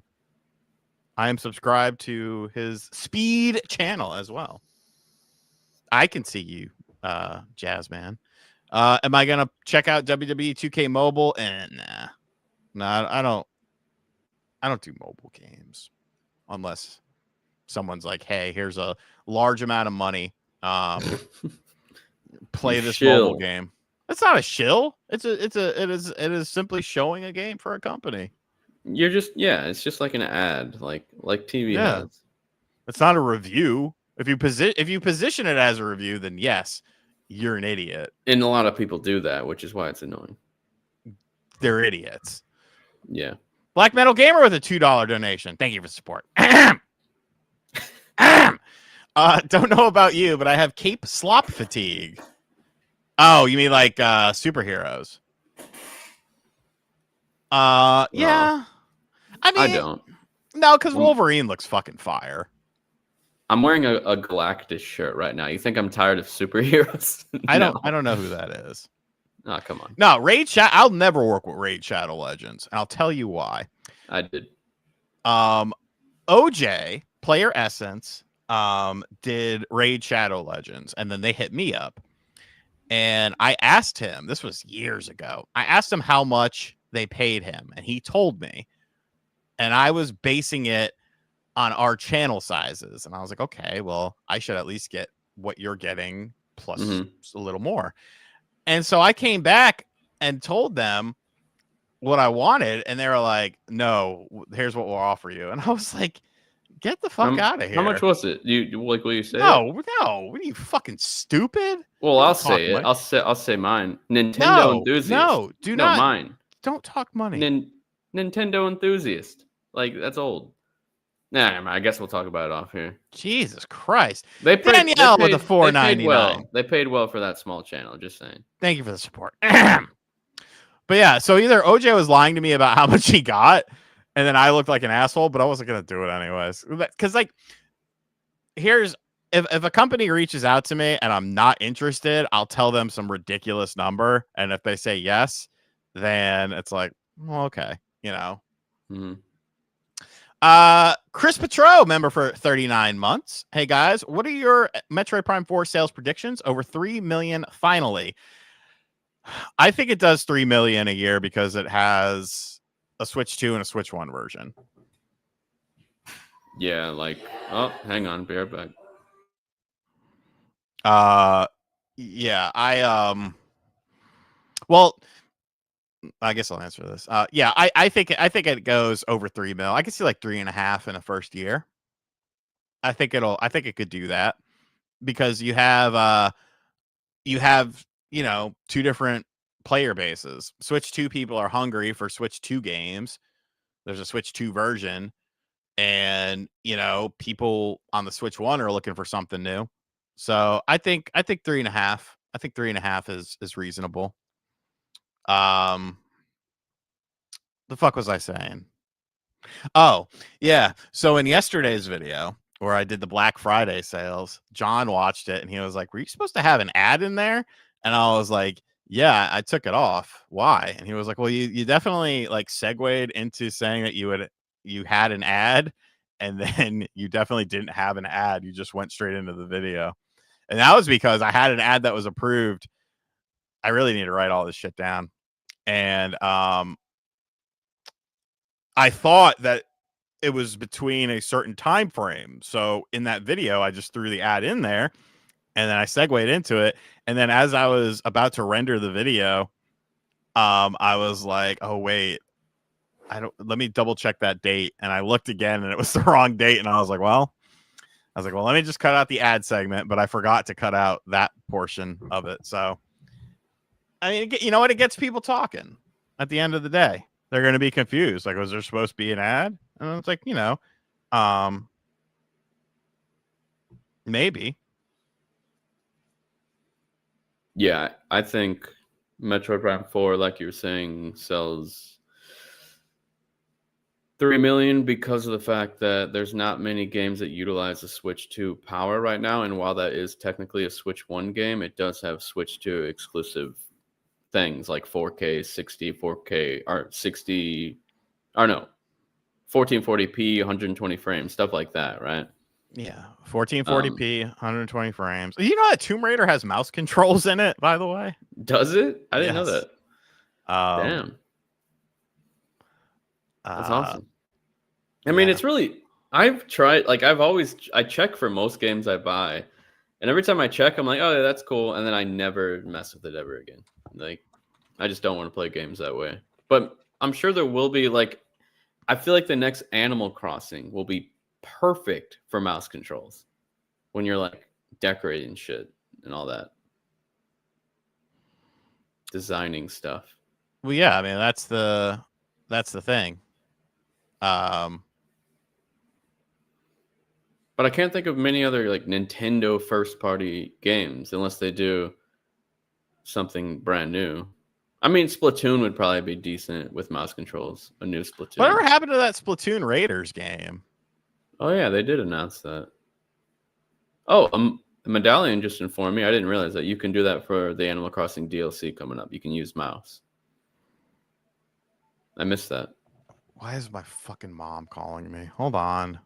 am subscribed to his Speed channel as well. I can see you, Jazzman. Am I gonna check out WWE 2K Mobile? Nah, I don't do mobile games unless someone's like, "Hey, here's a large amount of money. Play this mobile game." It's not a shill. It is simply showing a game for a company. You're just it's just like an ad, like TV ads. It's not a review. If you position it as a review, then yes, you're an idiot. And a lot of people do that, which is why it's annoying. They're idiots. Yeah. Black Metal Gamer with a $2 donation. Thank you for the support. Don't know about you, but I have cape slop fatigue. Oh, you mean like superheroes? Yeah. I mean, I don't. No, because Wolverine looks fucking fire. I'm wearing a Galactus shirt right now. You think I'm tired of superheroes? I don't know who that is. Oh, come on. No, Raid Shadow. I'll never work with Raid Shadow Legends, and I'll tell you why. I did. OJ Player Essence did Raid Shadow Legends, and then they hit me up, and I asked him. This was years ago. I asked him how much they paid him, and he told me, and I was basing it on our channel sizes, and I was like, okay, well, I should at least get what you're getting plus a little more. And so I came back and told them what I wanted, and they were like, no, here's what we'll offer you. And I was like, get the fuck out of here. How much was it? You like what you say? No, what are you fucking stupid? Well, I'll say it. I'll say mine. Nintendo enthusiast. No, not mine. Don't talk money. Nintendo enthusiast. Like, that's old. Nah, I guess we'll talk about it off here. Jesus Christ. Danielle with the $4.99. They paid well for that small channel, just saying. Thank you for the support. But yeah, so either OJ was lying to me about how much he got, and then I looked like an asshole, but I wasn't going to do it anyways. Because, like, if a company reaches out to me and I'm not interested, I'll tell them some ridiculous number. And if they say yes, then it's like, well, okay, you know. Mm-hmm. Chris Petro, member for 39 months. Hey guys, what are your Metroid Prime 4 sales predictions? Over 3 million finally. I think it does 3 million a year because it has a Switch 2 and a Switch 1 version. Yeah, like, oh, hang on, be right back. Yeah, well, I guess I'll answer this. Yeah, I think it goes over 3 mil. I can see like 3.5 in the first year. I think it could do that because you have two different player bases. Switch 2 people are hungry for Switch 2 games. There's a Switch 2 version, and people on the Switch 1 are looking for something new. So I think 3.5. I think 3.5 is reasonable. The fuck was I saying? Oh, yeah. So in yesterday's video where I did the Black Friday sales, John watched it and he was like, "Were you supposed to have an ad in there?" And I was like, "Yeah, I took it off. Why?" And he was like, "Well, you definitely like segued into saying that you had an ad, and then you definitely didn't have an ad. You just went straight into the video." And that was because I had an ad that was approved. I really need to write all this shit down. And I thought that it was between a certain time frame. So in that video, I just threw the ad in there, and then I segued into it. And then as I was about to render the video, I was like, "Oh wait, let me double check that date." And I looked again, and it was the wrong date. And I was like, "Well, I was like, well, let me just cut out the ad segment, but I forgot to cut out that portion of it. So, I mean, you know what? It gets people talking at the end of the day. They're going to be confused. Like, was there supposed to be an ad? And it's like, maybe. Yeah, I think Metroid Prime 4, like you were saying, sells 3 million because of the fact that there's not many games that utilize the Switch 2 power right now. And while that is technically a Switch 1 game, it does have Switch 2 exclusive things like 4K, 60, 4K, or 60, or no, 1440p, 120 frames, stuff like that, right? Yeah, 1440p, 120 frames. You know that Tomb Raider has mouse controls in it, by the way? Does it? I didn't know Yes. that. Damn. That's awesome. I mean, it's really, I've tried, like, I check for most games I buy, and every time I check, I'm like, oh, yeah, that's cool, and then I never mess with it ever again. Like, I just don't want to play games that way. But I'm sure there will be, like, I feel like the next Animal Crossing will be perfect for mouse controls when you're, like, decorating shit and all that. Designing stuff. Well, yeah, I mean, that's the thing. But I can't think of many other like Nintendo first party games unless they do something brand new. I mean, Splatoon would probably be decent with mouse controls. A new Splatoon. Whatever happened to that Splatoon Raiders game? Oh yeah, they did announce that. Oh, a Medallion just informed me. I didn't realize that you can do that for the Animal Crossing DLC coming up. You can use mouse. I missed that. Why is my fucking mom calling me? Hold on.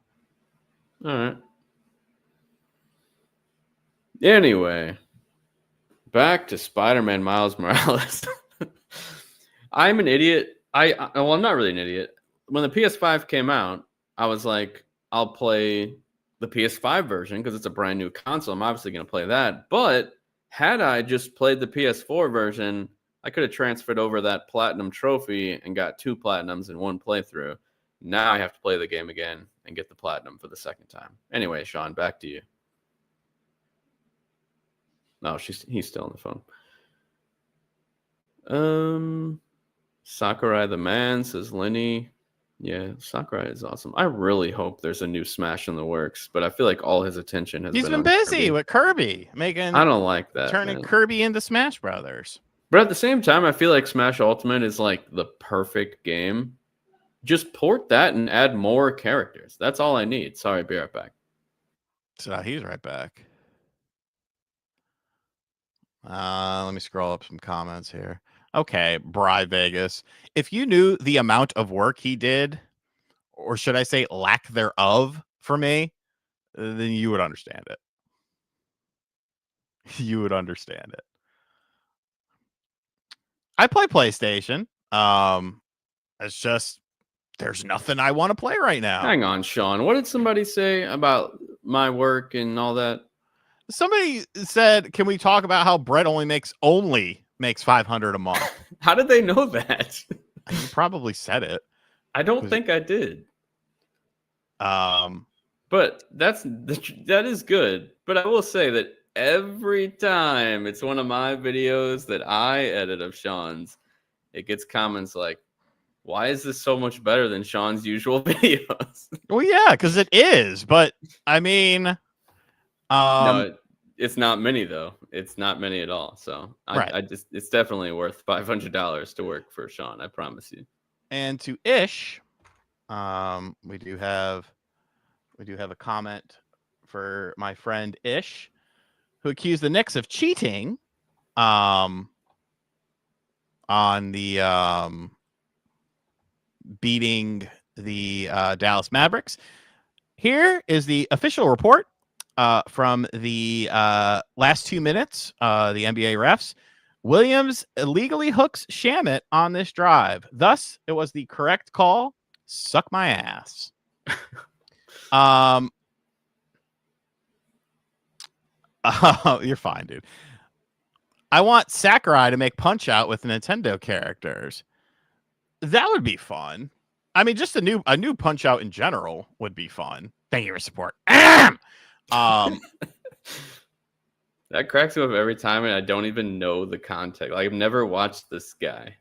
All right. Anyway, back to Spider-Man Miles Morales. I'm an idiot. Well, I'm not really an idiot. When the PS5 came out, I was like, I'll play the PS5 version because it's a brand new console. I'm obviously going to play that. But had I just played the PS4 version, I could have transferred over that platinum trophy and got 2 platinums in one playthrough. Now I have to play the game again and get the platinum for the second time. Anyway, Sean, back to you. No, he's still on the phone. Sakurai the Man, says Lenny. Yeah, Sakurai is awesome. I really hope there's a new Smash in the works, but I feel like all his attention has been on busy Kirby. with Kirby making. I don't like that. Turning Kirby into Smash Brothers. But at the same time, I feel like Smash Ultimate is like the perfect game. Just port that and add more characters. That's all I need. Sorry, be right back. So he's right back. Let me scroll up some comments here. Okay, Bry Vegas. If you knew the amount of work he did, or should I say lack thereof for me, then you would understand it. You would understand it. I play PlayStation. It's just there's nothing I want to play right now. Hang on, Sean. What did somebody say about my work and all that? Somebody said, "Can we talk about how Brett only makes $500 a month?" How did they know that? You probably said it. I don't think I did. But that is good. But I will say that every time it's one of my videos that I edit of Sean's, it gets comments like, "Why is this so much better than Sean's usual videos?" Well, yeah, because it is. But I mean, no, it's not many though. It's not many at all. So it's definitely worth $500 to work for Sean. I promise you. And to Ish, we do have a comment for my friend Ish, who accused the Knicks of cheating, on the beating the Dallas Mavericks. Here is the official report from the last 2 minutes. The NBA refs. Williams illegally hooks Shamet on this drive. Thus, it was the correct call. Suck my ass. You're fine, dude. I want Sakurai to make Punch-Out with Nintendo characters. That would be fun. I mean, just a new Punch-Out in general would be fun. Thank you for support. That cracks me up every time, and I don't even know the context. Like, I've never watched this guy.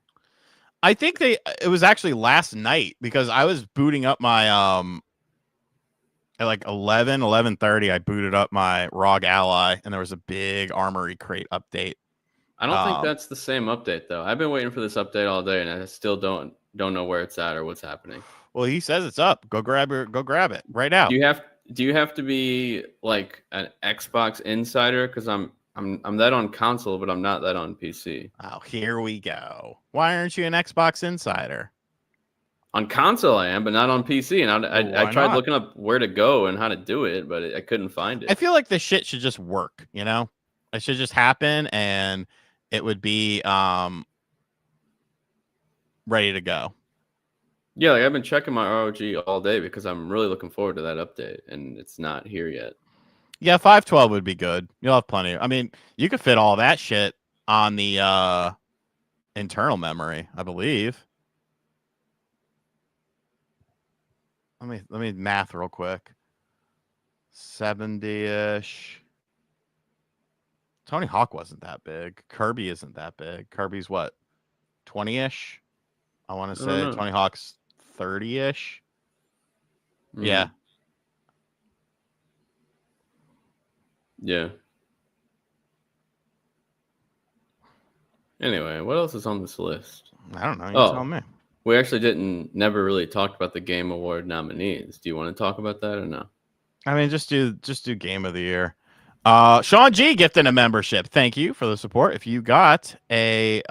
I think it was actually last night because I was booting up my at like 11:30 I booted up my ROG Ally and there was a big Armory crate update. I don't think that's the same update though. I've been waiting for this update all day, and I still don't know where it's at or what's happening. Well, he says it's up. Go grab it right now. Do you have to be like an Xbox insider? Because I'm that on console, but I'm not that on PC. Oh, here we go. Why aren't you an Xbox insider? On console, I am, but not on PC. And I tried looking up where to go and how to do it, but I couldn't find it. I feel like this shit should just work, you know? It should just happen, and it would be ready to go. Yeah, like I've been checking my ROG all day because I'm really looking forward to that update, and it's not here yet. Yeah, 512 would be good. You'll have plenty. I mean, you could fit all that shit on the internal memory, I believe. Let me math real quick. 70-ish. Tony Hawk wasn't that big. Kirby isn't that big. Kirby's what? 20-ish? I want to say Tony Hawk's 30-ish. Mm. Yeah. Yeah. Anyway, what else is on this list? I don't know. You tell me. We actually never really talked about the Game Award nominees. Do you want to talk about that or no? I mean, just do Game of the Year. Sean G gifted a membership. Thank you for the support. If you got a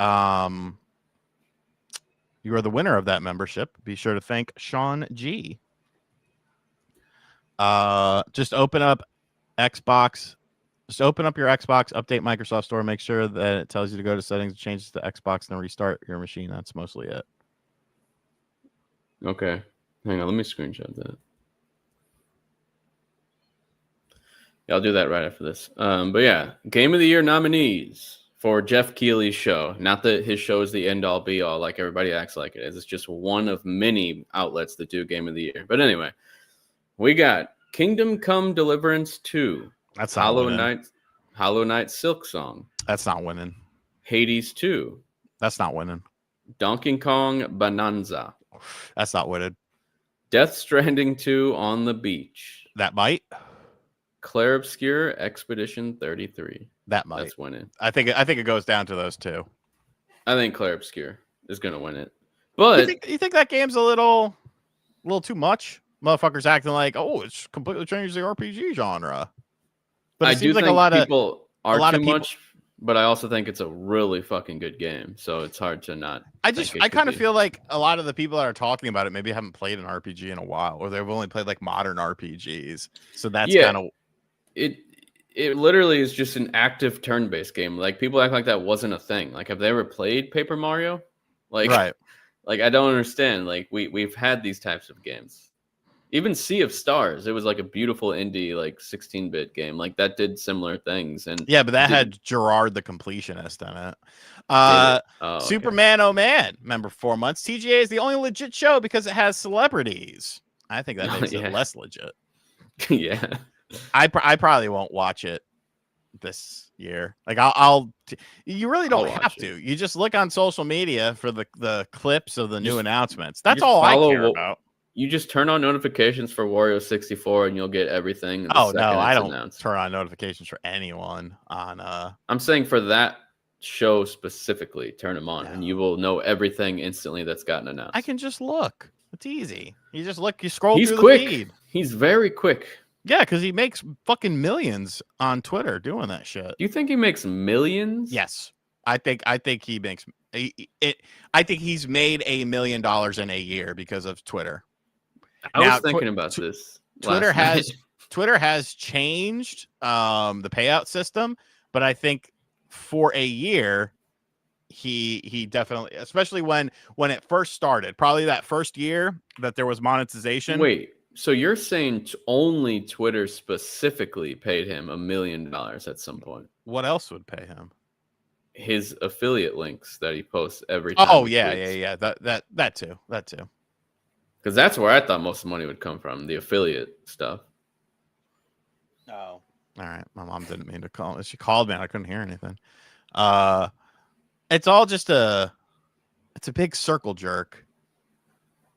you are the winner of that membership, be sure to thank Sean G. Just open up Xbox. Just open up your Xbox, update Microsoft Store, make sure that it tells you to go to settings, change to Xbox, and then restart your machine. That's mostly it. Okay. Hang on, let me screenshot that. Yeah, I'll do that right after this. But yeah, Game of the Year nominees for Jeff Keighley's show. Not that his show is the end-all, be-all, like everybody acts like it is. It's just one of many outlets that do Game of the Year. But anyway, we got Kingdom Come Deliverance 2. That's not winning. Hollow Knight Silksong. That's not winning. Hades 2. That's not winning. Donkey Kong Bonanza. That's not winning. Death Stranding 2 On the Beach. That might. Clair Obscur Expedition 33. That might. That's winning. I think it goes down to those two. I think Clair Obscur is going to win it. But you think that game's a little too much? Motherfuckers acting like, oh, it's completely changed the RPG genre. But I do think people are too much, but I also think it's a really fucking good game. So it's hard to not. I kind of feel like a lot of the people that are talking about it maybe haven't played an RPG in a while, or they've only played like modern RPGs. So that's kind of it literally is just an active turn-based game. Like people act like that wasn't a thing. Like, have they ever played Paper Mario? Like, right. Like, I don't understand. Like we've had these types of games. Even Sea of Stars, it was like a beautiful indie, like 16-bit game. Like that did similar things. And yeah, but that had Gerard the Completionist in it. Superman, okay. Oh man, remember 4 months. TGA is the only legit show because it has celebrities. I think that makes it less legit. Yeah, I probably won't watch it this year. Like you really don't have to. You just look on social media for the clips of the new announcements. That's all I care about. You just turn on notifications for Wario 64 and you'll get everything. Oh no, I don't turn on notifications for anyone on I'm saying for that show specifically, turn them on and you will know everything instantly that's gotten announced. I can just look. It's easy. You just look, you scroll through the feed. He's very quick. Yeah, because he makes fucking millions on Twitter doing that shit. You think he makes millions? Yes. I think he makes it. I think he's made $1 million in a year because of Twitter. I was thinking about this. Twitter has changed the payout system, but I think for a year he definitely, especially when it first started, probably that first year that there was monetization. Wait, so you're saying only Twitter specifically paid him $1 million at some point? What else would pay him? His affiliate links that he posts every time. Oh yeah. That too. Because that's where I thought most of the money would come from, the affiliate stuff. Oh, all right. My mom didn't mean to call. She called me and I couldn't hear anything. It's all just it's a big circle jerk.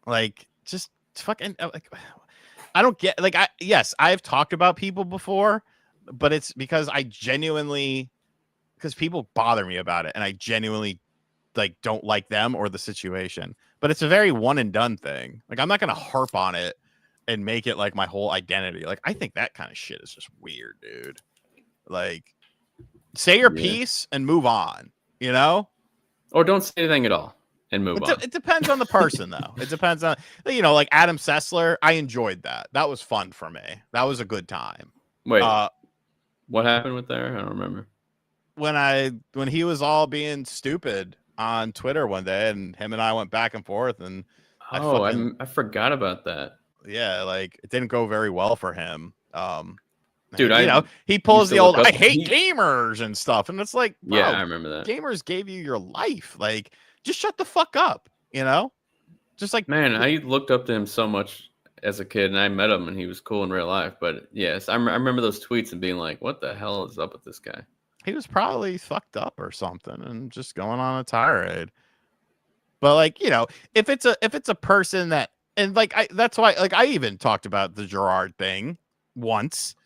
Like, just fucking like, I don't get like yes, I've talked about people before, but it's because because people bother me about it and I genuinely like don't like them or the situation. But it's a very one and done thing. Like, I'm not gonna harp on it and make it like my whole identity. Like, I think that kind of shit is just weird, dude. Like, say your piece and move on, you know? Or don't say anything at all and move on. It depends on the person, though. It depends on, like Adam Sessler. I enjoyed that. That was fun for me. That was a good time. Wait, what happened with there? I don't remember. When he was all being stupid on Twitter one day, and him and I went back and forth, and I forgot about that. Yeah, like, it didn't go very well for him. Dude, he pulls the old "I hate gamers" and stuff, and it's like, bro, yeah, I remember that. Gamers gave you your life. Like, just shut the fuck up, you know? Just like, man, I looked up to him so much as a kid, and I met him, and he was cool in real life. But yes, I remember those tweets and being like, "What the hell is up with this guy?" He was probably fucked up or something, and just going on a tirade. But like, if it's a person that, and like, that's why, like, I even talked about the Gerard thing once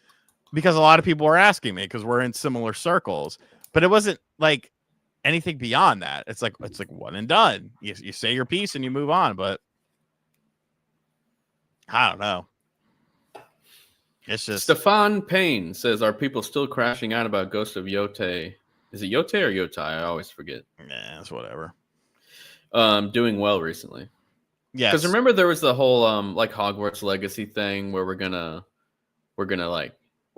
because a lot of people were asking me because we're in similar circles, but it wasn't like anything beyond that. It's like one and done. You say your piece and you move on, but I don't know. It's just Stefan Payne says, "Are people still crashing out about Ghost of Yotei? Is it Yotei or Yotai? I always forget." Yeah, it's whatever. Doing well recently. Yeah, because remember there was the whole like Hogwarts Legacy thing where we're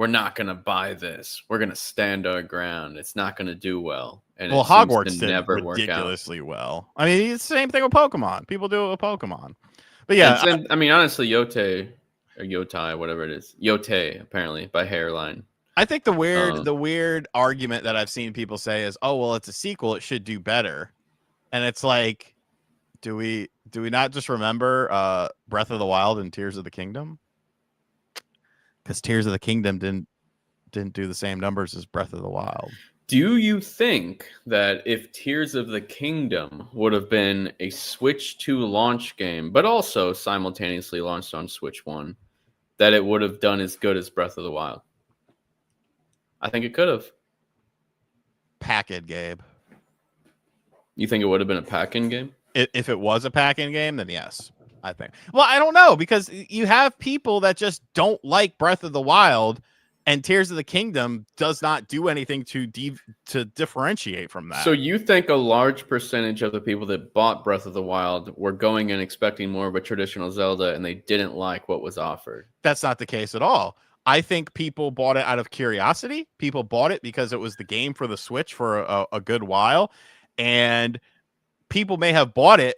not gonna buy this. We're gonna stand our ground. It's not gonna do well. And Hogwarts did never ridiculously well. I mean, it's the same thing with Pokemon. People do it with Pokemon. But yeah, I mean, honestly, Yotei or Yotai, whatever it is, Yotei apparently by Hairline. I think the weird argument that I've seen people say is, "Oh, well, it's a sequel; it should do better." And it's like, do we not just remember Breath of the Wild and Tears of the Kingdom? Because Tears of the Kingdom didn't do the same numbers as Breath of the Wild. Do you think that if Tears of the Kingdom would have been a Switch 2 launch game, but also simultaneously launched on Switch 1, that it would have done as good as Breath of the Wild? I think it could have. Pack-in, Gabe. You think it would have been a pack-in game? If it was a pack-in game, then yes, I think. Well, I don't know, because you have people that just don't like Breath of the Wild, and Tears of the Kingdom does not do anything to differentiate from that. So you think a large percentage of the people that bought Breath of the Wild were going and expecting more of a traditional Zelda, and they didn't like what was offered? That's not the case at all. I think people bought it out of curiosity. People bought it because it was the game for the Switch for a good while. And people may have bought it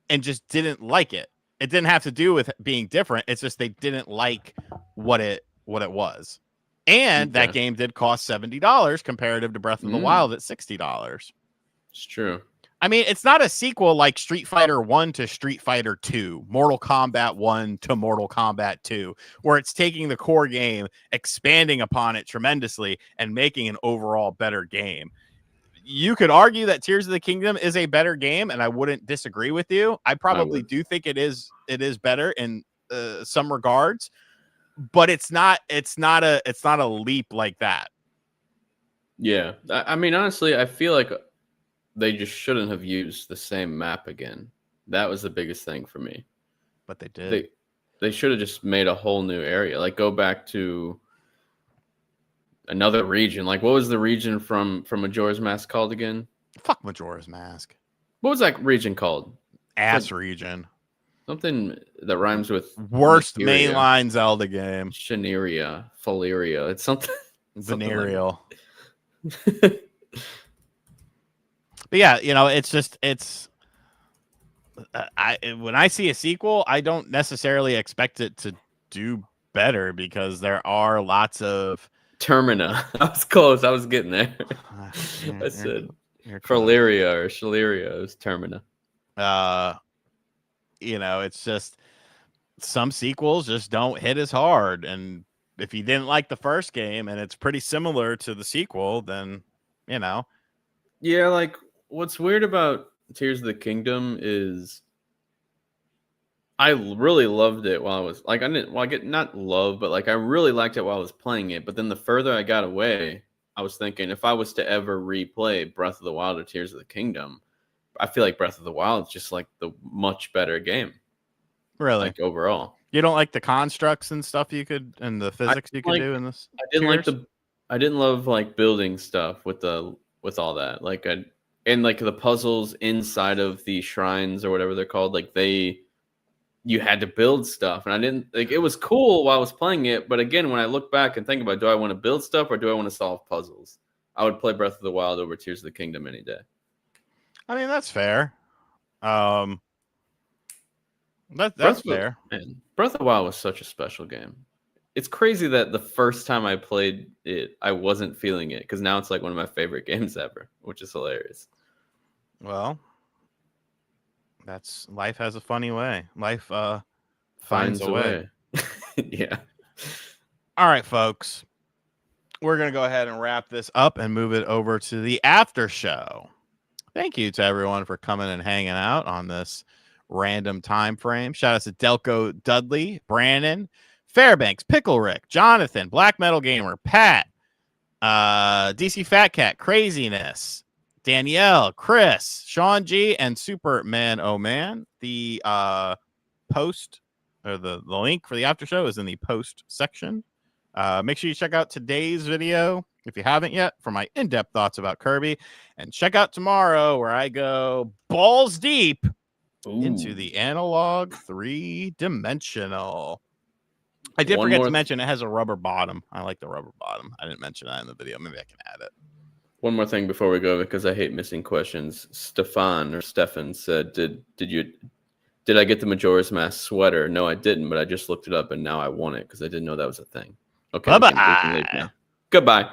and just didn't like it. It didn't have to do with being different. It's just they didn't like what it was. And that game did cost $70 comparative to Breath of the Wild at $60. It's true. I mean, it's not a sequel like Street Fighter 1 to Street Fighter 2, Mortal Kombat 1 to Mortal Kombat 2, where it's taking the core game, expanding upon it tremendously, and making an overall better game. You could argue that Tears of the Kingdom is a better game, and I wouldn't disagree with you. I probably do think it is better in some regards, but it's not a leap like that. Yeah. I mean, honestly, I feel like they just shouldn't have used the same map again. That was the biggest thing for me. But they did. They should have just made a whole new area. Like, go back to another region. Like, what was the region from Majora's Mask called again? Fuck Majora's Mask. What was that region called? Ass region. Something that rhymes with worst mainline Zelda game. Shineria, Faleria. It's something venereal. But yeah, it's when I see a sequel, I don't necessarily expect it to do better because there are lots of Termina. I was close. I was getting there. I said Faleria or Shaleria. It was Termina. It's just some sequels just don't hit as hard, and if you didn't like the first game and it's pretty similar to the sequel, then you know. Yeah, like what's weird about Tears of the Kingdom is I really loved it while I was like I didn't well, I get not love, but like I really liked it while I was playing it. But then the further I got away, I was thinking if I was to ever replay Breath of the Wild or Tears of the Kingdom, I feel like Breath of the Wild is just like the much better game. Really, like overall. You don't like the constructs and stuff you could and the physics you could do in this? I didn't like I didn't love like building stuff with all that. Like and like the puzzles inside of the shrines or whatever they're called, like you had to build stuff, and I didn't like it was cool while I was playing it, but again, when I look back and think about do I want to build stuff or do I want to solve puzzles? I would play Breath of the Wild over Tears of the Kingdom any day. I mean, that's fair. That's fair. Man, Breath of the Wild was such a special game. It's crazy that the first time I played it, I wasn't feeling it because now it's like one of my favorite games ever, which is hilarious. Well, that's life has a funny way. Life finds a way. Yeah. All right, folks. We're going to go ahead and wrap this up and move it over to the after show. Thank you to everyone for coming and hanging out on this random time frame. Shout out to Delco Dudley, Brandon, Fairbanks, Pickle Rick, Jonathan, Black Metal Gamer, Pat, DC Fat Cat, Craziness, Danielle, Chris, Sean G, and Superman Oh Man. The post or the link for the after show is in the post section. Make sure you check out today's video if you haven't yet for my in-depth thoughts about Kirby, and check out tomorrow where I go balls deep into the analog 3-dimensional. I did forget to mention it has a rubber bottom. I like the rubber bottom. I didn't mention that in the video. Maybe I can add it. One more thing before we go, because I hate missing questions. Stefan said, "Did I get the Majora's Mask sweater? No, I didn't, but I just looked it up and now I want it because I didn't know that was a thing." Okay. Bye-bye. Goodbye.